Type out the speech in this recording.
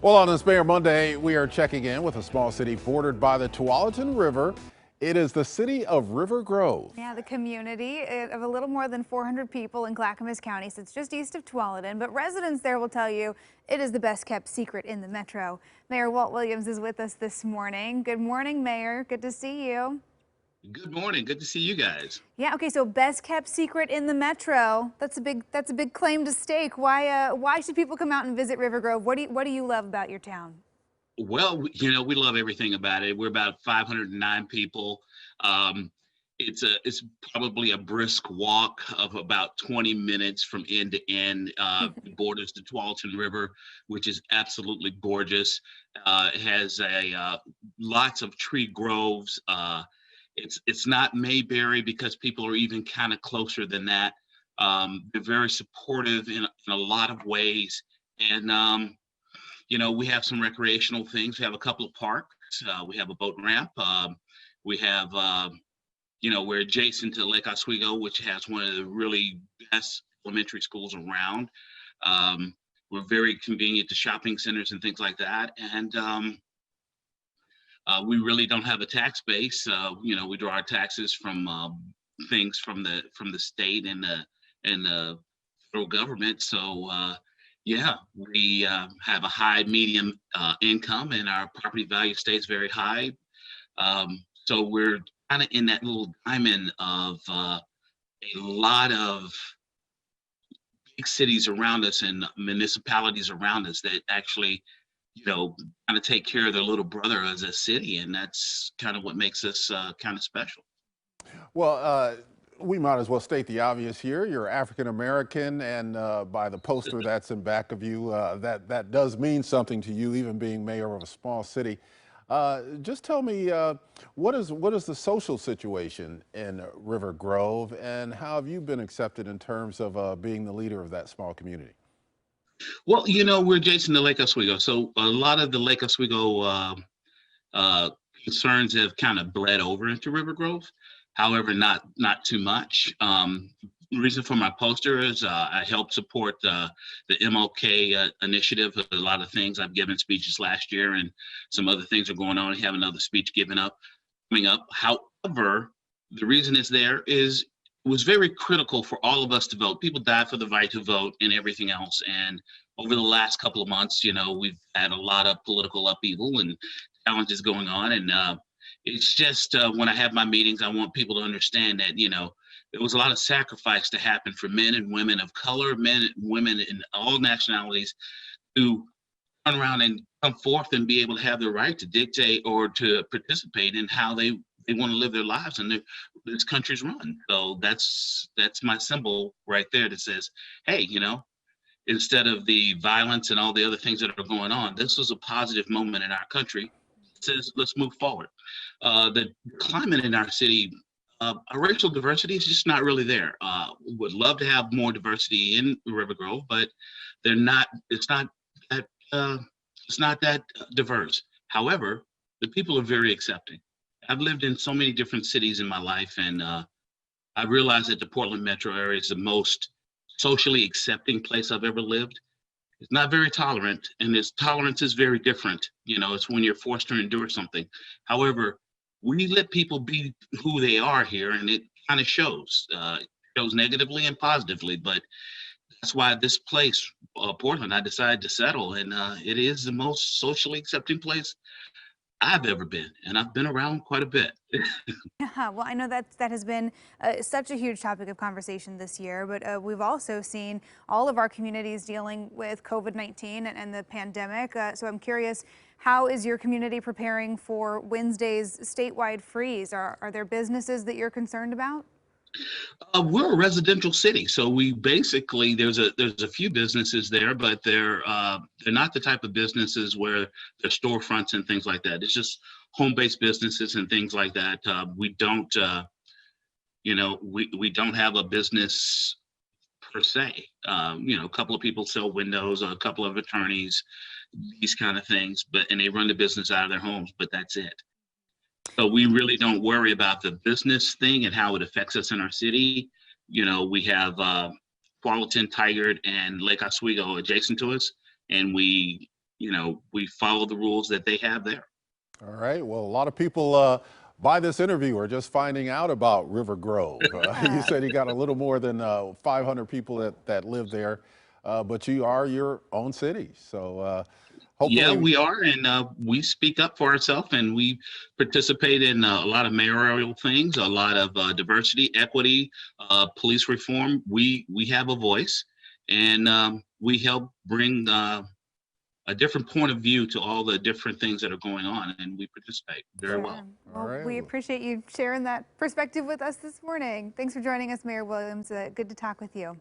Well, on this Mayor Monday, we are checking in with a small city bordered by the Tualatin River. It is the city of River Grove. Yeah, the community of a little more than 400 people in Clackamas County sits just east of Tualatin, but residents there will tell you it is the best kept secret in the metro. Mayor Walt Williams is with us this morning. Good morning, Mayor. Good to see you. Good morning. Good to see you guys. Yeah, okay, so best kept secret in the metro. That's a big claim to stake. Why should people come out and visit River Grove? What do you love about your town? Well, we love everything about it. We're about 509 people. Um, it's probably a brisk walk of about 20 minutes from end to end. It borders the Tualatin River, which is absolutely gorgeous. It has lots of tree groves. It's not Mayberry because people are even kind of closer than that. They're very supportive in a lot of ways, and we have some recreational things. We have a couple of parks. We have a boat ramp. We have, we're adjacent to Lake Oswego, which has one of the really best elementary schools around. We're very convenient to shopping centers and things like that. And we really don't have a tax base. We draw our taxes from things from the state and the federal government. So yeah, we have a high medium income, and our property value stays very high. So we're kind of in that little diamond of a lot of big cities around us and municipalities around us that actually, kind of take care of their little brother as a city, and that's kind of what makes us kind of special. Well, we might as well state the obvious here. You're African American, and by the poster that's in back of you, that does mean something to you, even being mayor of a small city. Just tell me, what is the social situation in River Grove, and how have you been accepted in terms of being the leader of that small community? Well, we're adjacent to Lake Oswego, so a lot of the Lake Oswego concerns have kind of bled over into River Grove. However, not too much. The reason for my poster is I help support the MLK initiative. A lot of things. I've given speeches last year, and some other things are going on. I have another speech coming up. However, the reason it's there is it was very critical for all of us to vote. People died for the right to vote and everything else. And over the last couple of months, we've had a lot of political upheaval and challenges going on. And it's just when I have my meetings, I want people to understand that, there was a lot of sacrifice to happen for men and women of color, men and women in all nationalities to turn around and come forth and be able to have the right to dictate or to participate in how they want to live their lives and this country's run. So that's my symbol right there that says, hey, instead of the violence and all the other things that are going on, this was a positive moment in our country. It says, let's move forward. The climate in our city, our racial diversity is just not really there. Would love to have more diversity in River Grove, but it's not that diverse. However, the people are very accepting. I've lived in so many different cities in my life, and I realized that the Portland metro area is the most socially accepting place I've ever lived. It's not very tolerant, and its tolerance is very different. It's when you're forced to endure something. However, we let people be who they are here, and it kind of shows. It shows negatively and positively, but that's why this place, Portland, I decided to settle, and it is the most socially accepting place I've ever been, and I've been around quite a bit. Yeah, well, I know that has been such a huge topic of conversation this year, but we've also seen all of our communities dealing with COVID-19 and the pandemic. So I'm curious, how is your community preparing for Wednesday's statewide freeze? Are there businesses that you're concerned about? We're a residential city, so we basically there's a few businesses there, but they're not the type of businesses where they're storefronts and things like that. It's just home-based businesses and things like that. We don't we don't have a business per se. A couple of people sell windows, a couple of attorneys, these kind of things, and they run the business out of their homes, but that's it. So we really don't worry about the business thing and how it affects us in our city. We have Tualatin, Tigard, and Lake Oswego adjacent to us, and we we follow the rules that they have there. All right. Well, a lot of people by this interview are just finding out about River Grove. You said you got a little more than 500 people that live there, but you are your own city. So Yeah, hopefully, we are, and we speak up for ourselves, and we participate in a lot of mayoral things, a lot of diversity, equity, police reform. We have a voice, and we help bring a different point of view to all the different things that are going on, and we participate very Sure. well. all Well, right. we appreciate you sharing that perspective with us this morning. Thanks for joining us, Mayor Williams. Good to talk with you.